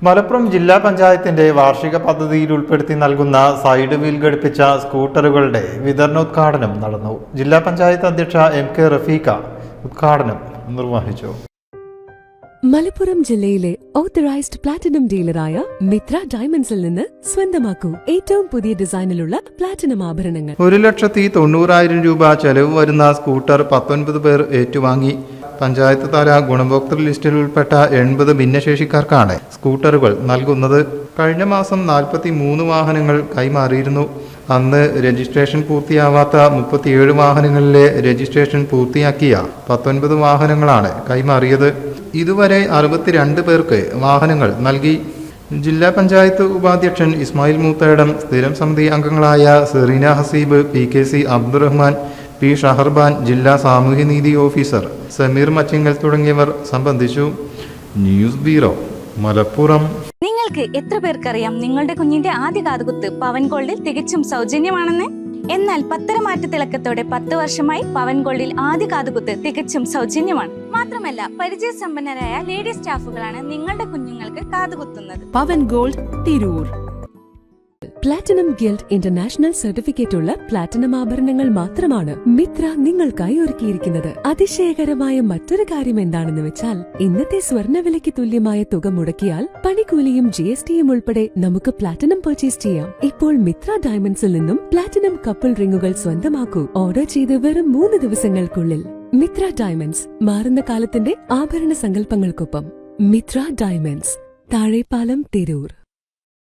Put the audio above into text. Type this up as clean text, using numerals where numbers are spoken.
മലപ്പുറം ജില്ലാ പഞ്ചായത്തിന്റെ വാർഷിക പദ്ധതിയിൽ ഉൾപ്പെടുത്തി നൽകുന്ന സൈഡ് വീൽ ഘടിപ്പിച്ച സ്കൂട്ടറുകളുടെ വിതരണോദ്ഘാടനം നടന്നു. ജില്ലാ പഞ്ചായത്ത് അധ്യക്ഷ MK റഫീഖ ഉദ്ഘാടനം നിർവഹിച്ചു. മലപ്പുറം ജില്ലയിലെ ഓതറൈസ്ഡ് പ്ലാറ്റിനം ഡീലറായ മിത്ര ഡയമണ്ട്സിൽ നിന്ന് സ്വന്തമാക്കൂ ഏറ്റവും പുതിയ ഡിസൈനിലുള്ള പ്ലാറ്റിനം ആഭരണങ്ങൾ. 1,90,000 രൂപ ചെലവ് വരുന്ന സ്കൂട്ടർ 19 പേർ ഏറ്റുവാങ്ങി. പഞ്ചായത്ത് തല ഗുണഭോക്തൃ ലിസ്റ്റിൽ ഉൾപ്പെട്ട 80 ഭിന്നശേഷിക്കാർക്കാണ് സ്കൂട്ടറുകൾ നൽകുന്നത്. കഴിഞ്ഞ മാസം 43 വാഹനങ്ങൾ കൈമാറിയിരുന്നു. അന്ന് രജിസ്ട്രേഷൻ പൂർത്തിയാവാത്ത 37 വാഹനങ്ങളിലെ രജിസ്ട്രേഷൻ പൂർത്തിയാക്കിയ 19 വാഹനങ്ങളാണ് കൈമാറിയത്. ഇതുവരെ 62 പേർക്ക് വാഹനങ്ങൾ നൽകി. ജില്ലാ പഞ്ചായത്ത് ഉപാധ്യക്ഷൻ ഇസ്മായിൽ മൂത്തേടം, സ്ഥിരം സമിതി അംഗങ്ങളായ സെറീന ഹസീബ്, PKC അബ്ദുറഹ്മാൻ, P ഷഹർബാൻ, ജില്ലാ സാമൂഹ്യനീതി ഓഫീസർ സമീർ മച്ചിങ്ങൽ തുടങ്ങിയവർ സംബന്ധിച്ചു. News bureau, Malappuram. നിങ്ങൾക്ക് എത്ര പേർക്കറിയാം നിങ്ങളുടെ കുഞ്ഞിന്റെ ആദ്യ കാതുകുത്ത് പവൻ ഗോൾഡിൽ തികച്ചും സൗജന്യമാണെന്ന്? എന്നാൽ പത്തരമാറ്റ തിളക്കത്തോടെ 10 വർഷമായി പവൻ ഗോൾഡിൽ ആദ്യ കാതുകുത്ത് തികച്ചും സൗജന്യമാണ്. മാത്രമല്ല, പരിചയസമ്പന്നരായ ലേഡി സ്റ്റാഫുകളാണ് നിങ്ങളുടെ കുഞ്ഞുങ്ങൾക്ക് കാതുകുത്തുന്നത്. Pavan gold, Tirur. Platinum guild international certificate ഉള്ള പ്ലാറ്റിനം ആഭരണങ്ങൾ മാത്രമാണ് മിത്ര നിങ്ങൾക്കായി ഒരുക്കിയിരിക്കുന്നത്. അതിശയകരമായ മറ്റൊരു കാര്യം എന്താണെന്ന് വെച്ചാൽ, ഇന്നത്തെ സ്വർണ്ണവിലയ്ക്ക് തുല്യമായ തുക മുടക്കിയാൽ പണിക്കൂലിയും GSTയും ഉൾപ്പെടെ നമുക്ക് പ്ലാറ്റിനം പർച്ചേസ് ചെയ്യാം. ഇപ്പോൾ മിത്ര ഡയമണ്ട്സിൽ നിന്നും പ്ലാറ്റിനം കപ്പിൾ റിങ്ങുകൾ സ്വന്തമാക്കൂ. ഓർഡർ ചെയ്ത് വെറും 3 ദിവസങ്ങൾക്കുള്ളിൽ. മിത്ര ഡയമണ്ട്സ്, മാറുന്ന കാലത്തിന്റെ ആഭരണ സങ്കല്പങ്ങൾക്കൊപ്പം. മിത്ര ഡയമണ്ട്സ്, താഴെപ്പാലം, തിരൂർ.